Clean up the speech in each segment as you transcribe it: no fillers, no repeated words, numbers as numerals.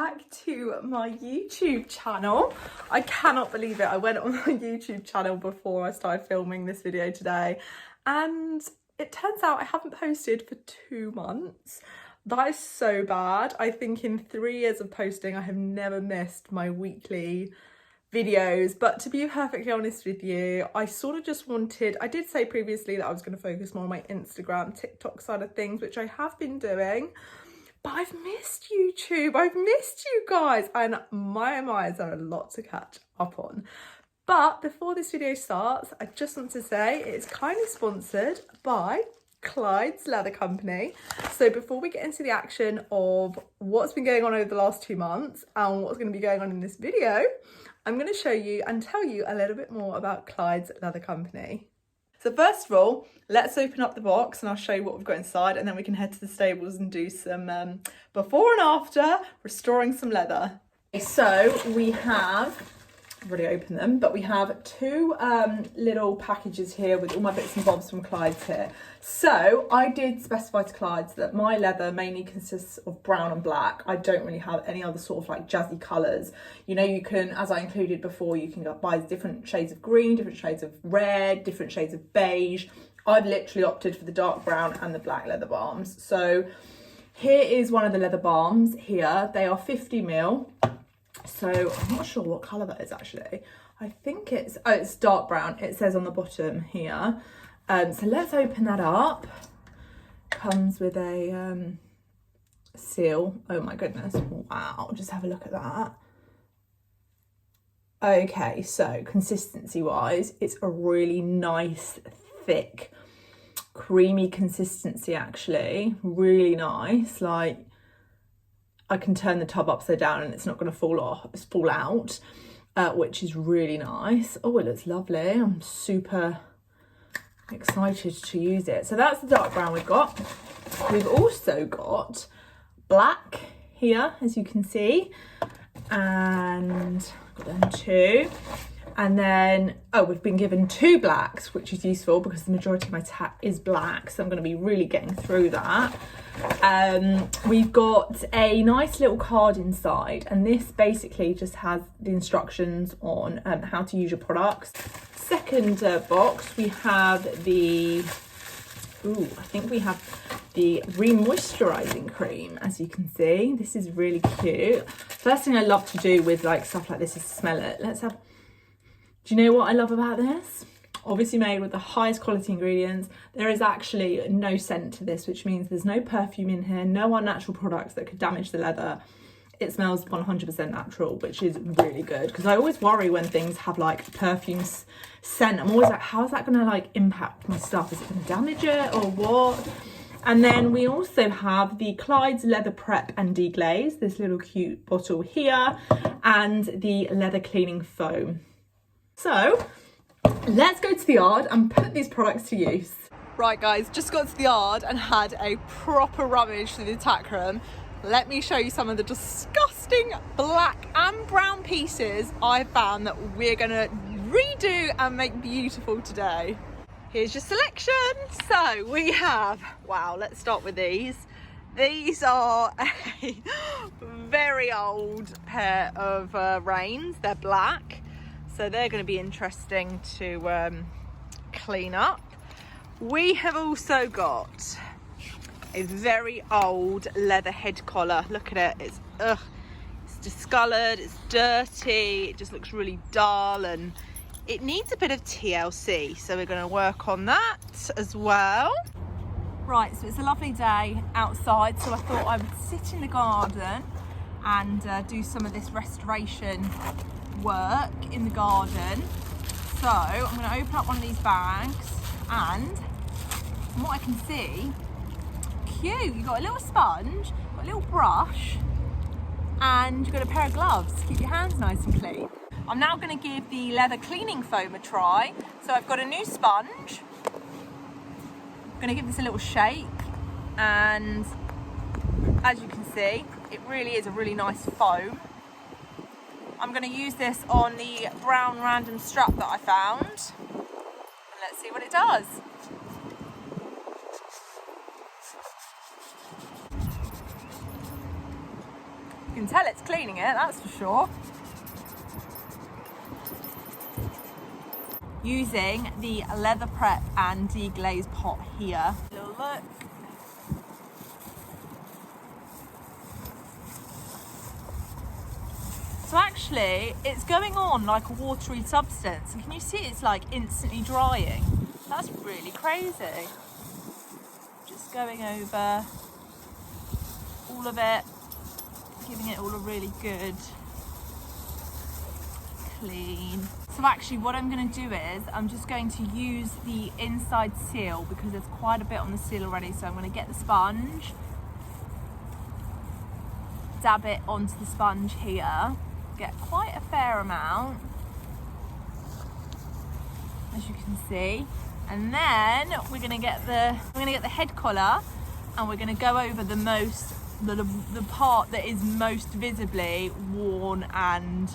back to my YouTube channel. I cannot believe it. I went on my YouTube channel before I started filming this video today, and it turns out I haven't posted for 2 months. That is so bad. I think in 3 years of posting, I have never missed my weekly videos. But to be perfectly honest with you, I sort of just wanted, I did say previously that I was going to focus more on my Instagram, TikTok side of things, which I have been doing. But I've missed YouTube, I've missed you guys, and my eyes are a lot to catch up on. But before this video starts, I just want to say it's kindly sponsored by Clyde's Leather Company. So before we get into the action of what's been going on over the last 2 months and what's going to be going on in this video, I'm going to show you and tell you a little bit more about Clyde's Leather Company. So first of all, let's open up the box and I'll show you what we've got inside, and then we can head to the stables and do some before and after restoring some leather. So we have, I've already opened them, but we have 2 little packages here with all my bits and bobs from Clyde's here. So I did specify to Clyde's that my leather mainly consists of brown and black. I don't really have any other sort of like jazzy colours. You know, you can, as I included before, you can buy different shades of green, different shades of red, different shades of beige. I've literally opted for the dark brown and the black leather balms. So here is one of the leather balms here. They are 50ml. So I'm not sure what colour that is actually. I think it's, oh, it's dark brown. It says on the bottom here. So let's open that up. Comes with a seal. Oh my goodness. Wow. Just have a look at that. Okay, so consistency wise, it's a really nice, thick, creamy consistency actually. Really nice. Like, I can turn the tub upside down and it's not going to fall out, which is really nice. Oh, it looks lovely. I'm super excited to use it. So that's the dark brown we've got. We've also got black here, as you can see, and got them 2. And then, oh, we've been given 2 blacks, which is useful because the majority of my tat is black. So I'm going to be really getting through that. We've got a nice little card inside, and this basically just has the instructions on how to use your products. Second box, we have the, I think we have the re-moisturising cream, as you can see. This is really cute. First thing I love to do with like stuff like this is smell it. Let's have, do you know what I love about this? Obviously made with the highest quality ingredients. There is actually no scent to this, which means there's no perfume in here, no unnatural products that could damage the leather. It smells 100% natural, which is really good, because I always worry when things have like perfume scent. I'm always like, how is that going to like impact my stuff? Is it going to damage it or what? And then we also have the Clyde's Leather Prep and Deglaze, this little cute bottle here, and the leather cleaning foam. So let's go to the yard and put these products to use. Right guys, just got to the yard and had a proper rummage through the tack room. Let me show you some of the disgusting black and brown pieces I found that we're gonna redo and make beautiful today. Here's your selection. So we have, wow, let's start with these. These are a very old pair of reins. They're black, so they're going to be interesting to clean up. We have also got a very old leather head collar. Look at it. It's discoloured, it's dirty, it just looks really dull, and it needs a bit of TLC, so we're going to work on that as well. Right, so it's a lovely day outside, so I thought I would sit in the garden and do some of this restoration work in the garden. So I'm going to open up one of these bags, and from what I can see, cute, you've got a little sponge, got a little brush, and you've got a pair of gloves to keep your hands nice and clean. I'm now going to give the leather cleaning foam a try. So I've got a new sponge. I'm going to give this a little shake, and as you can see, it really is a really nice foam. I'm going to use this on the brown random strap that I found, and let's see what it does. You can tell it's cleaning it, that's for sure. Using the leather prep and deglaze pot here. Little look. So actually, it's going on like a watery substance. And can you see it's like instantly drying? That's really crazy. Just going over all of it, giving it all a really good clean. So actually what I'm going to do is I'm just going to use the inside seal because there's quite a bit on the seal already. So I'm going to get the sponge, dab it onto the sponge here, get quite a fair amount, as you can see. And then we're going to get the head collar, and we're going to go over the part that is most visibly worn and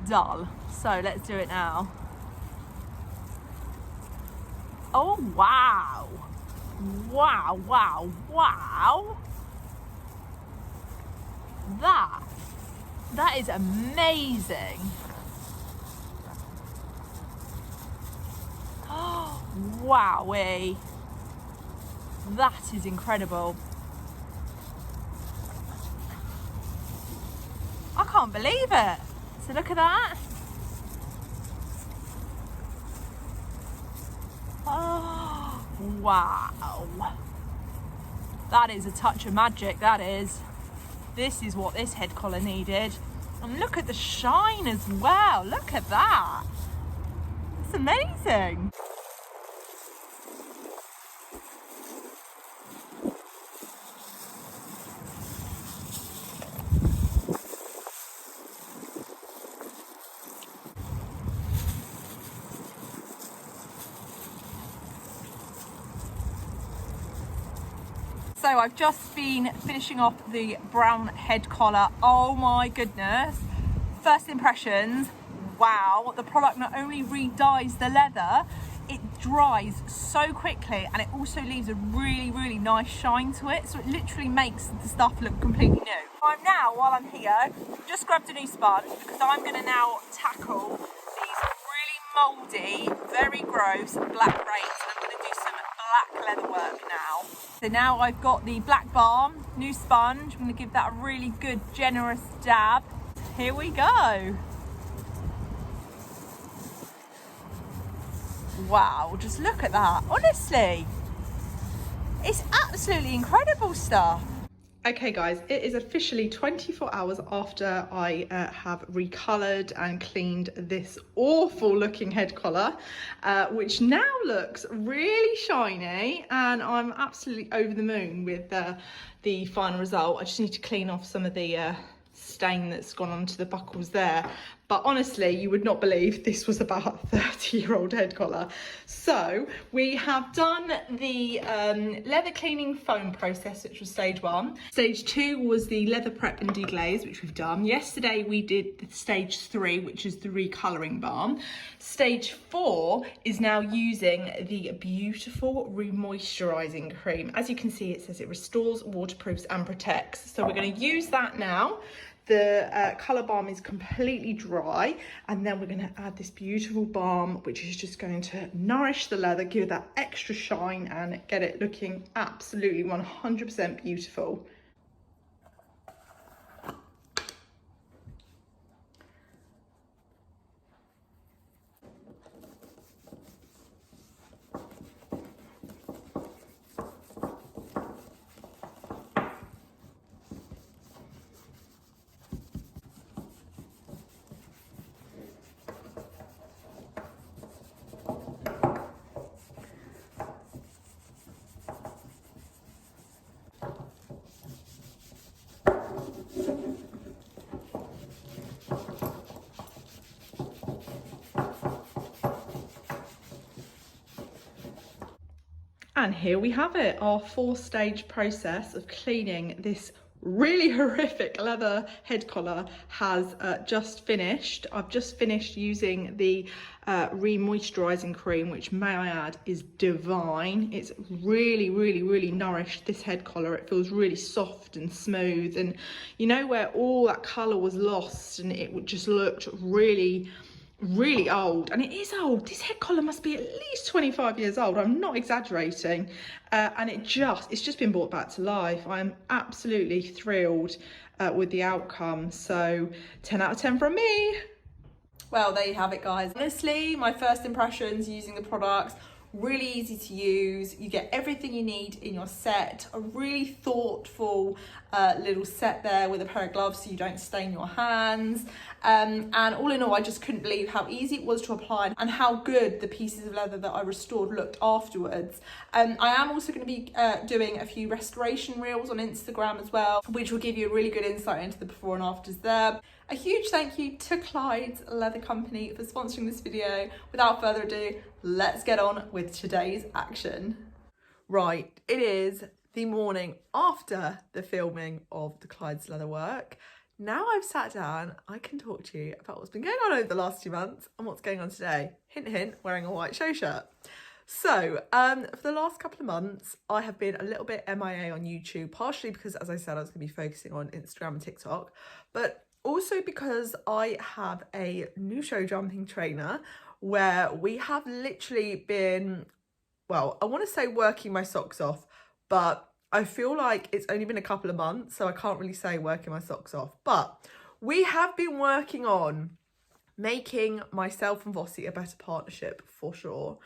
dull. So let's do it now. Oh wow, wow, wow, wow. That is amazing. Oh, wowee. That is incredible. I can't believe it. So look at that. Oh, wow. That is a touch of magic, that is. This is what this head collar needed. And look at the shine as well. Look at that. It's amazing. So I've just been finishing off the brown head collar. Oh my goodness. First impressions, wow. The product not only re-dyes the leather, it dries so quickly, and it also leaves a really, really nice shine to it. So it literally makes the stuff look completely new. I'm now, while I'm here, just grabbed a new sponge because I'm gonna now tackle these really moldy, very gross black braids. I'm gonna do some black leather work now. So now I've got the black balm, new sponge. I'm gonna give that a really good, generous dab. Here we go. Wow, just look at that. Honestly, it's absolutely incredible stuff. Okay guys, it is officially 24 hours after I have recoloured and cleaned this awful looking head collar, which now looks really shiny, and I'm absolutely over the moon with the final result. I just need to clean off some of the stain that's gone onto the buckles there. But honestly, you would not believe this was about a 30-year-old head collar. So we have done the leather cleaning foam process, which was stage 1. Stage 2 was the leather prep and deglaze, which we've done. Yesterday we did the stage 3, which is the recolouring balm. Stage 4 is now using the beautiful remoisturising cream. As you can see, it says it restores, waterproofs and protects. So we're going to use that now. The colour balm is completely dry, and then we're going to add this beautiful balm, which is just going to nourish the leather, give it that extra shine and get it looking absolutely 100% beautiful. And here we have it, our 4-stage process of cleaning this really horrific leather head collar has just finished. I've just finished using the re-moisturising cream, which, may I add, is divine. It's really, really, really nourished this head collar. It feels really soft and smooth, and you know, where all that colour was lost and it just looked really old, and it is old. This head collar must be at least 25 years old. I'm not exaggerating. And it's just been brought back to life. I'm absolutely thrilled with the outcome. So 10 out of 10 from me. Well, there you have it, guys. Honestly, my first impressions using the products, really easy to use. You get everything you need in your set. A really thoughtful little set there with a pair of gloves so you don't stain your hands. And all in all, I just couldn't believe how easy it was to apply and how good the pieces of leather that I restored looked afterwards. I am also going to be doing a few restoration reels on Instagram as well, which will give you a really good insight into the before and afters there. A huge thank you to Clyde's Leather Company for sponsoring this video. Without further ado, let's get on with today's action. Right, it is the morning after the filming of the Clyde's leather work. Now I've sat down, I can talk to you about what's been going on over the last 2 months and what's going on today. Hint, hint, wearing a white show shirt. So, for the last couple of months, I have been a little bit MIA on YouTube, partially because, as I said, I was going to be focusing on Instagram and TikTok, but also because I have a new show jumping trainer where we have literally been, well, I want to say working my socks off, but I feel like it's only been a couple of months, so I can't really say working my socks off. But we have been working on making myself and Vossi a better partnership for sure.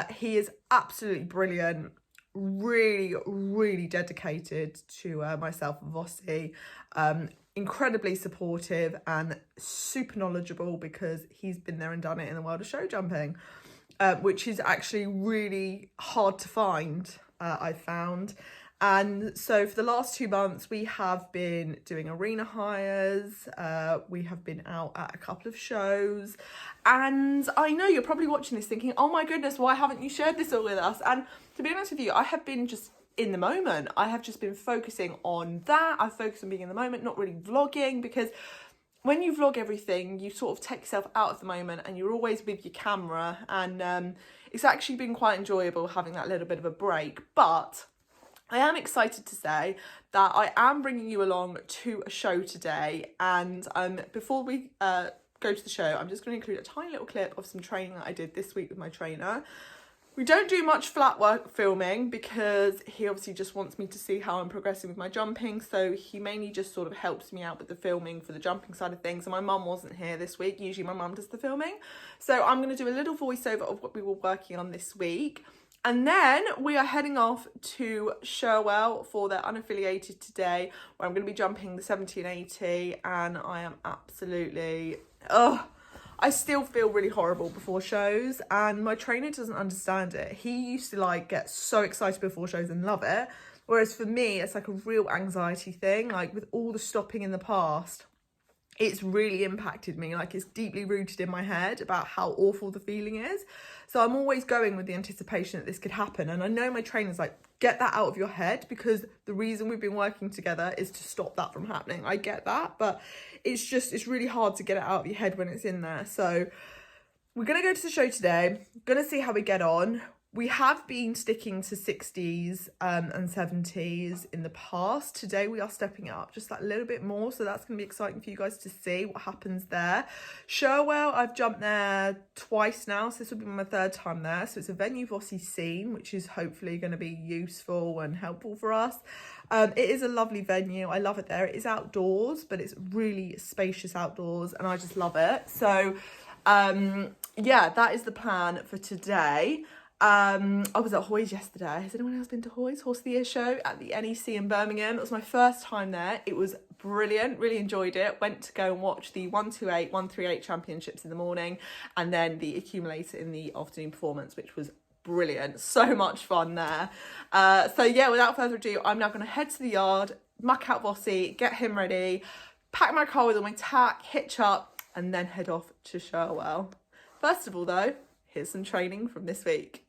He is absolutely brilliant, really, really dedicated to myself and Vossi. Incredibly supportive and super knowledgeable because he's been there and done it in the world of show jumping, which is actually really hard to find, I found. And so for the last 2 months, we have been doing arena hires. We have been out at a couple of shows. And I know you're probably watching this thinking, oh my goodness, why haven't you shared this all with us? And to be honest with you, I have been just in the moment. I have just been focusing on that. I've focused on being in the moment, not really vlogging, because when you vlog everything, you sort of take yourself out of the moment and you're always with your camera. And it's actually been quite enjoyable having that little bit of a break. But I am excited to say that I am bringing you along to a show today. And before we go to the show, I'm just going to include a tiny little clip of some training that I did this week with my trainer. We don't do much flat work filming because he obviously just wants me to see how I'm progressing with my jumping. So he mainly just sort of helps me out with the filming for the jumping side of things. And my mum wasn't here this week. Usually my mum does the filming. So I'm going to do a little voiceover of what we were working on this week. And then we are heading off to Sherwell for their unaffiliated today, where I'm going to be jumping the 1780. And I am absolutely, I still feel really horrible before shows, and my trainer doesn't understand it. He used to like get so excited before shows and love it, whereas for me it's like a real anxiety thing. Like with all the stopping in the past, it's really impacted me. Like it's deeply rooted in my head about how awful the feeling is. So I'm always going with the anticipation that this could happen. And I know my trainer's like, get that out of your head, because the reason we've been working together is to stop that from happening. I get that, but it's really hard to get it out of your head when it's in there. So we're going to go to the show today, going to see how we get on. We have been sticking to 60s and 70s in the past. Today we are stepping it up just that little bit more, so that's going to be exciting for you guys to see what happens there. Sherwell, I've jumped there twice now, so this will be my 3rd time there. So it's a venue Vossi scene, which is hopefully going to be useful and helpful for us. It is a lovely venue. I love it there. It is outdoors, but it's really spacious outdoors, and I just love it. So yeah, that is the plan for today. I was at Hoy's yesterday. Has anyone else been to Hoy's Horse of the Year show at the NEC in Birmingham? It was my first time there. It was brilliant, really enjoyed it. Went to go and watch the 128, 138 championships in the morning, and then the accumulator in the afternoon performance, which was brilliant. So much fun there. So yeah, without further ado, I'm now going to head to the yard, muck out Vossi, get him ready, pack my car with all my tack, hitch up, and then head off to Sherwell. First of all though, here's some training from this week.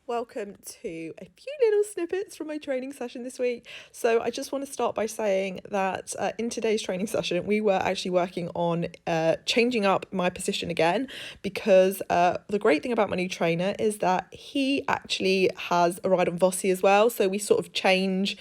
Welcome to a few little snippets from my training session this week. So I just want to start by saying that in today's training session, we were actually working on changing up my position again, because the great thing about my new trainer is that he actually has a ride on Vossi as well. So we sort of change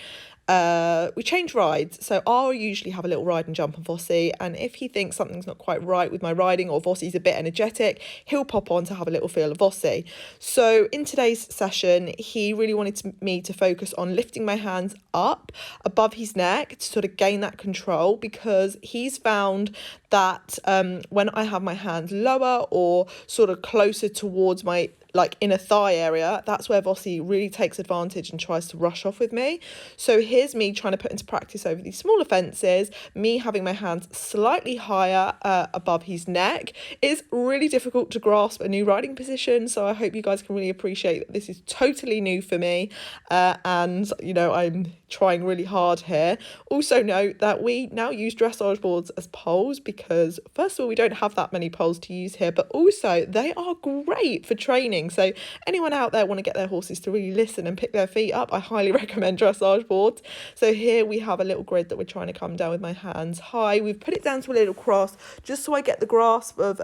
rides. So I'll usually have a little ride and jump on Vossi, and if he thinks something's not quite right with my riding or Vossi's a bit energetic, he'll pop on to have a little feel of Vossi. So in today's session, he really wanted me to focus on lifting my hands up above his neck to sort of gain that control, because he's found that when I have my hands lower or sort of closer towards my inner thigh area, that's where Vossi really takes advantage and tries to rush off with me. So here's me trying to put into practice over these smaller fences, me having my hands slightly higher above his neck. Is really difficult to grasp a new riding position, so I hope you guys can really appreciate that this is totally new for me, and I'm trying really hard here. Also note that we now use dressage boards as poles, because first of all, we don't have that many poles to use here, but also they are great for training. So anyone out there want to get their horses to really listen and pick their feet up, I highly recommend dressage boards. So here we have a little grid that we're trying to come down with my hands high. We've put it down to a little cross just so I get the grasp of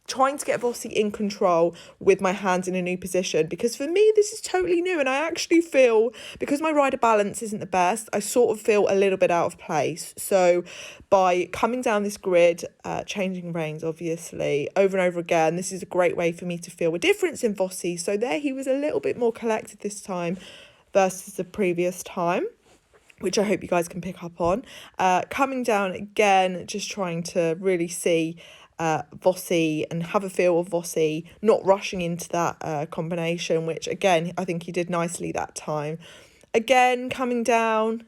trying to get Vossi in control with my hands in a new position, because for me this is totally new, and I actually feel, because my rider balance isn't the best, I sort of feel a little bit out of place. So by coming down this grid, changing reins obviously over and over again, this is a great way for me to feel a difference in Vossi. So there he was a little bit more collected this time versus the previous time, which I hope you guys can pick up on. Coming down again, just trying to really see Vossi and have a feel of Vossi, not rushing into that combination, which again I think he did nicely that time. Again, coming down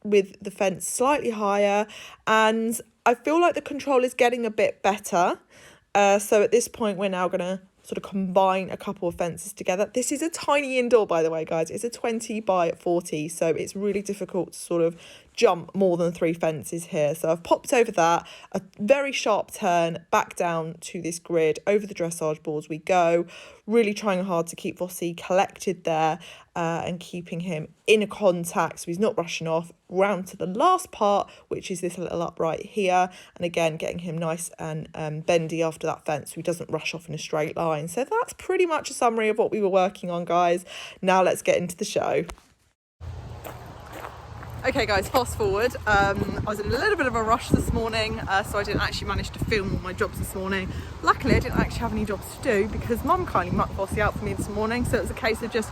with the fence slightly higher, and I feel like the control is getting a bit better. So at this point we're now going to sort of combine a couple of fences together. This is a tiny indoor, by the way, guys. It's a 20 by 40, so it's really difficult to sort of jump more than 3 fences here. So I've popped over that, a very sharp turn back down to this grid, over the dressage boards we go, really trying hard to keep Vossi collected there and keeping him in a contact so he's not rushing off. Round to the last part, which is this little upright here, and again getting him nice and bendy after that fence so he doesn't rush off in a straight line. So that's pretty much a summary of what we were working on, guys. Now let's get into the show. Okay guys, fast forward. I was in a little bit of a rush this morning, so I didn't actually manage to film all my jobs this morning. Luckily I didn't actually have any jobs to do because Mum kindly mucked Vossi out for me this morning, so it was a case of just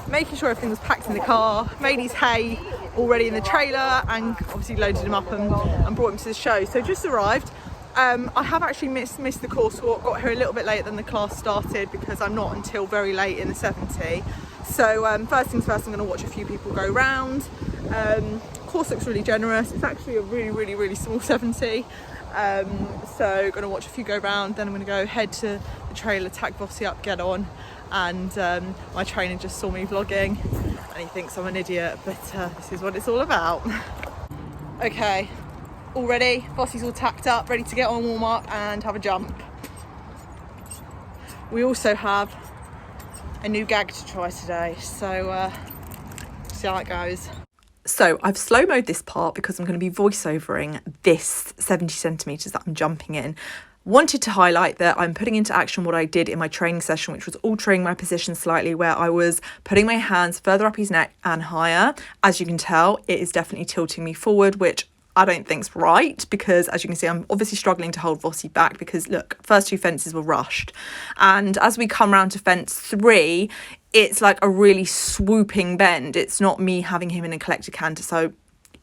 making sure everything was packed in the car, made his hay already in the trailer, and obviously loaded him up and brought him to the show. So just arrived. I have actually missed the course walk, got here a little bit later than the class started because I'm not until very late in the 70. So first things first, I'm going to watch a few people go round. Course looks really generous. It's actually a really small 70. So going to watch a few go round, then I'm going to go head to the trailer, tag Vossi up, get on. And my trainer just saw me vlogging and he thinks I'm an idiot, but this is what it's all about. Okay, all ready, Vossi's all tacked up, ready to get on, warm up and have a jump. We also have a new gag to try today, so see how it goes. So I've slow-moed this part because I'm going to be voiceovering this 70 centimetres that I'm jumping in. Wanted to highlight that I'm putting into action what I did in my training session, which was altering my position slightly, where I was putting my hands further up his neck and higher. As you can tell, it is definitely tilting me forward, which I don't think's right, because as you can see, I'm obviously struggling to hold Vossi back because look, first 2 fences were rushed. And as we come round to fence 3, it's like a really swooping bend. It's not me having him in a collected canter. So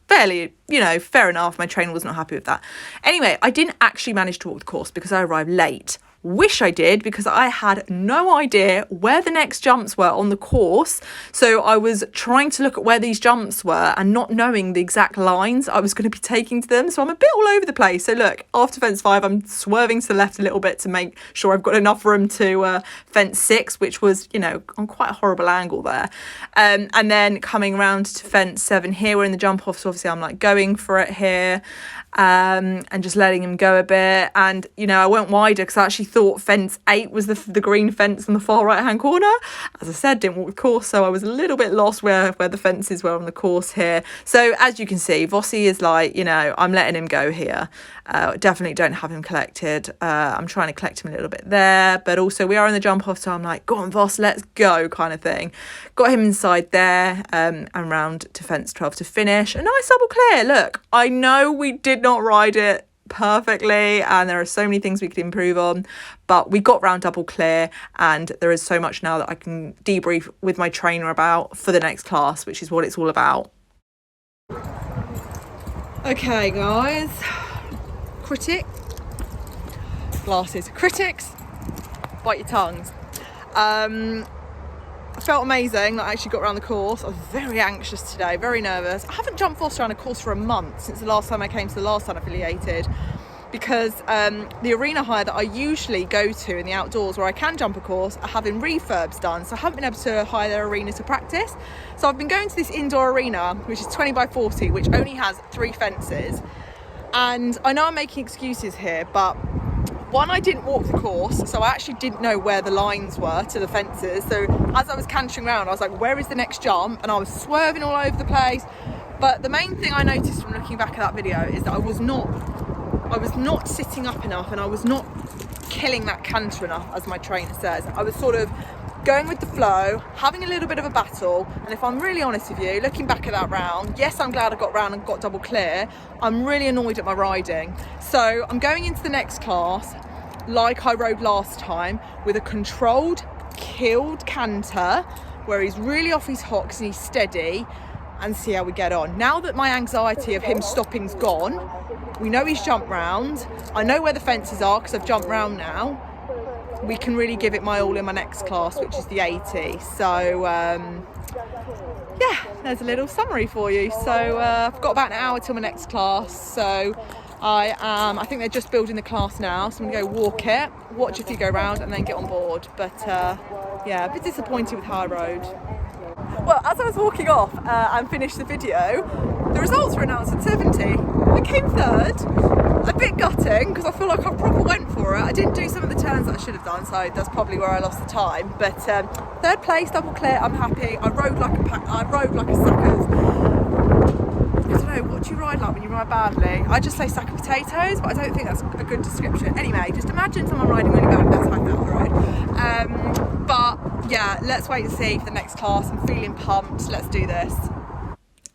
fairly, fair enough. My trainer was not happy with that. Anyway, I didn't actually manage to walk the course because I arrived late. Wish I did, because I had no idea where the next jumps were on the course. So I was trying to look at where these jumps were and not knowing the exact lines I was going to be taking to them. So I'm a bit all over the place. So look, after fence 5, I'm swerving to the left a little bit to make sure I've got enough room to fence 6, which was, on quite a horrible angle there. And then coming around to fence 7 here, we're in the jump off. So obviously I'm like going for it here. and just letting him go a bit. And, you know, I went wider because I actually thought fence 8 was the green fence in the far right-hand corner. As I said, didn't walk the course, so I was a little bit lost where the fences were on the course here. So as you can see, Vossi is like, you know, I'm letting him go here. Definitely don't have him collected. I'm trying to collect him a little bit there, but also we are in the jump off, so I'm like, go on Voss, let's go kind of thing. Got him inside there, and round to fence 12 to finish. A nice double clear. Look, I know we did not ride it perfectly and there are so many things we could improve on, but we got round double clear, and there is so much now that I can debrief with my trainer about for the next class, which is what it's all about. Okay guys, critics, bite your tongues. I felt amazing that I actually got around the course. I was very anxious today, very nervous. I haven't jumped Voss around a course for a month since the last time I came to the last unaffiliated, because the arena hire that I usually go to in the outdoors where I can jump a course are having refurbs done, so I haven't been able to hire their arena to practice. So I've been going to this indoor arena, which is 20 by 40, which only has 3 fences. And I know I'm making excuses here, but one, I didn't walk the course, so I actually didn't know where the lines were to the fences. So as I was cantering around, I was like, where is the next jump? And I was swerving all over the place. But the main thing I noticed from looking back at that video is that I was not sitting up enough, and I was not killing that canter enough, as my trainer says. I was sort of going with the flow, having a little bit of a battle. And if I'm really honest with you, looking back at that round, yes, I'm glad I got round and got double clear. I'm really annoyed at my riding. So I'm going into the next class like I rode last time, with a controlled, killed canter, where he's really off his hocks and he's steady, and see how we get on. Now that my anxiety of him stopping's gone, we know he's jumped round, I know where the fences are because I've jumped round now, we can really give it my all in my next class, which is the 80. So yeah, there's a little summary for you. So I've got about an hour till my next class, so I think they're just building the class now, so I'm going to go walk it, watch a few go round and then get on board. But yeah, a bit disappointed with how I rode. Well, as I was walking off and finished the video, the results were announced at 70. I came third. A bit gutting because I feel like I proper went for it. I didn't do some of the turns that I should have done, so that's probably where I lost the time. But third place, double clear, I'm happy. I rode like a sack of, I don't know, what do you ride like when you ride badly? I just say sack of potatoes, but I don't think that's a good description. Anyway, just imagine someone riding really bad, that's how I felt the road. But yeah, let's wait and see for the next class. I'm feeling pumped, let's do this.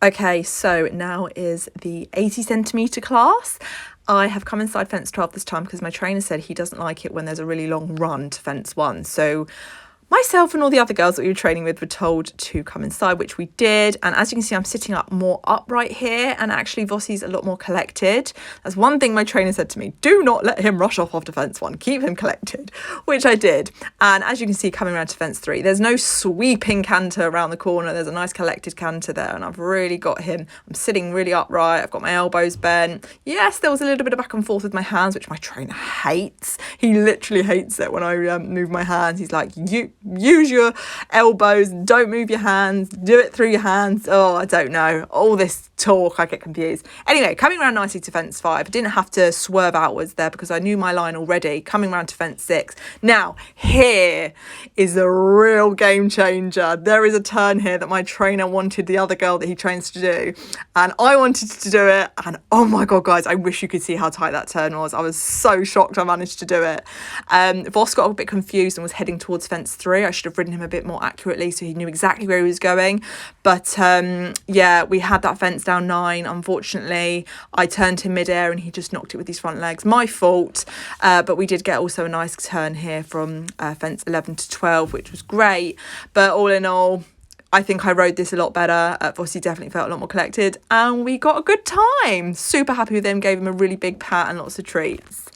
Okay, so now is the 80 centimetre class. I have come inside fence 12 this time because my trainer said he doesn't like it when there's a really long run to fence 1. So myself and all the other girls that we were training with were told to come inside, which we did. And as you can see, I'm sitting up more upright here, and actually Vossi's a lot more collected. That's one thing my trainer said to me: do not let him rush off after fence 1, keep him collected, which I did. And as you can see, coming around to fence 3, there's no sweeping canter around the corner, there's a nice collected canter there, and I've really got him. I'm sitting really upright, I've got my elbows bent. Yes, there was a little bit of back and forth with my hands, which my trainer hates. He literally hates it when I move my hands. He's like, you use your elbows, don't move your hands, do it through your hands. Oh, I don't know, all this talk, I get confused. Anyway, coming around nicely to fence 5, I didn't have to swerve outwards there because I knew my line already. Coming around to fence 6, now here is a real game changer. There is a turn here that my trainer wanted the other girl that he trains to do, and I wanted to do it, and oh my god guys, I wish you could see how tight that turn was. I was so shocked I managed to do it. Voss got a bit confused and was heading towards fence 3. I should have ridden him a bit more accurately so he knew exactly where he was going, but yeah, we had that fence down 9. Unfortunately, I turned him mid-air and he just knocked it with his front legs. My fault, but we did get also a nice turn here from fence 11 to 12, which was great. But all in all, I think I rode this a lot better. Vossi definitely felt a lot more collected, and we got a good time. Super happy with him, gave him a really big pat and lots of treats.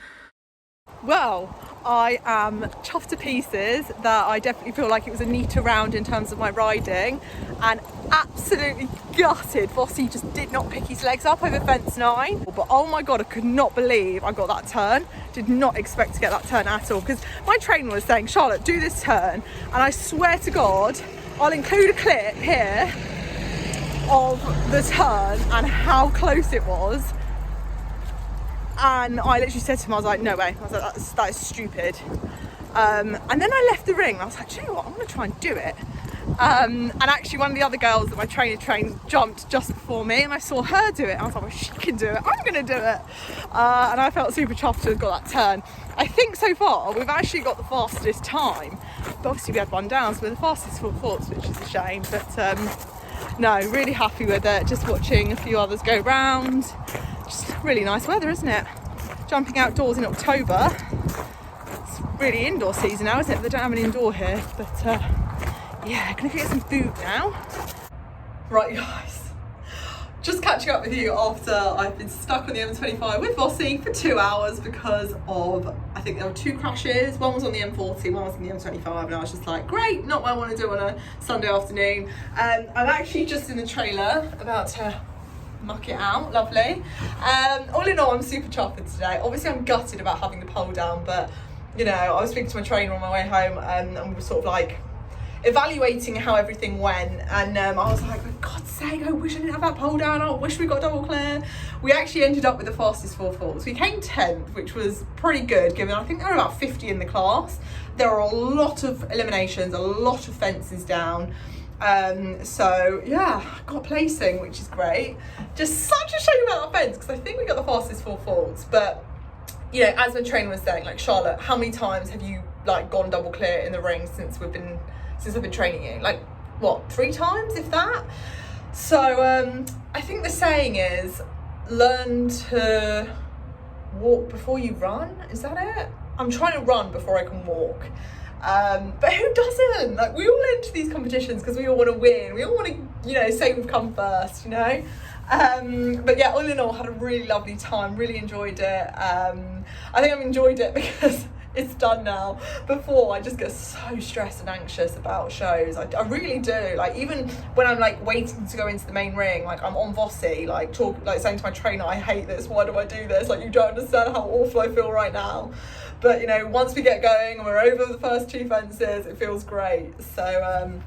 Well, I am chuffed to pieces that I definitely feel like it was a neater round in terms of my riding, and absolutely gutted Vossi just did not pick his legs up over fence 9. But oh my god, I could not believe I got that turn. Did not expect to get that turn at all, because my trainer was saying, Charlotte, do this turn, and I swear to god, I'll include a clip here of the turn and how close it was. And I literally said to him, I was like, no way. I was like, that is stupid. And then I left the ring. And I was like, do you know what? I'm going to try and do it. And actually one of the other girls that my trainer trained jumped just before me, and I saw her do it. I was like, well, she can do it, I'm going to do it. And I felt super chuffed to have got that turn. I think so far we've actually got the fastest time, but obviously we had one down, so we're the fastest full thoughts, which is a shame. But no, really happy with it. Just watching a few others go round. Just really nice weather, isn't it? Jumping outdoors in October. It's really indoor season now, isn't it? They don't have an indoor here, but yeah, gonna get some food now. Right, guys, just catching up with you after I've been stuck on the M25 with Vossi for 2 hours because of, I think there were 2 crashes. One was on the M40, one was on the M25, and I was just like, great, not what I want to do on a Sunday afternoon. I'm actually just in the trailer about to muck it out. Lovely. All in all, I'm super chuffed today. Obviously I'm gutted about having the pole down, but you know, I was speaking to my trainer on my way home, and we were sort of like evaluating how everything went, and I was like, for God's sake, I wish I didn't have that pole down. I wish we got double clear. We actually ended up with the fastest 4 faults. We came 10th, which was pretty good given I think there were about 50 in the class. There are a lot of eliminations, a lot of fences down. So yeah, got placing, which is great. Just such a shame about that fence, because I think we got the fastest 4 faults. But you know, as my trainer was saying, like, Charlotte, how many times have you like gone double clear in the ring since I've been training you? Like, what, 3 times, if that? So I think the saying is, learn to walk before you run. Is that it? I'm trying to run before I can walk. But who doesn't? Like, we all enter these competitions because we all want to win. We all want to, you know, say we've come first, you know? But yeah, all in all, had a really lovely time, really enjoyed it. I think I've enjoyed it because it's done now. Before, I just get so stressed and anxious about shows. I really do. Like, even when I'm like waiting to go into the main ring, like I'm on Vossi, like saying to my trainer, I hate this, why do I do this? Like, you don't understand how awful I feel right now. But you know, once we get going and we're over the first 2 fences, it feels great. So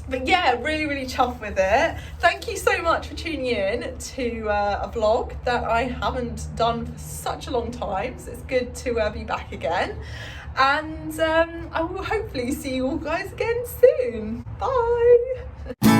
but yeah, really, really chuffed with it. Thank you so much for tuning in to a vlog that I haven't done for such a long time. So it's good to be back again. And I will hopefully see you all guys again soon. Bye.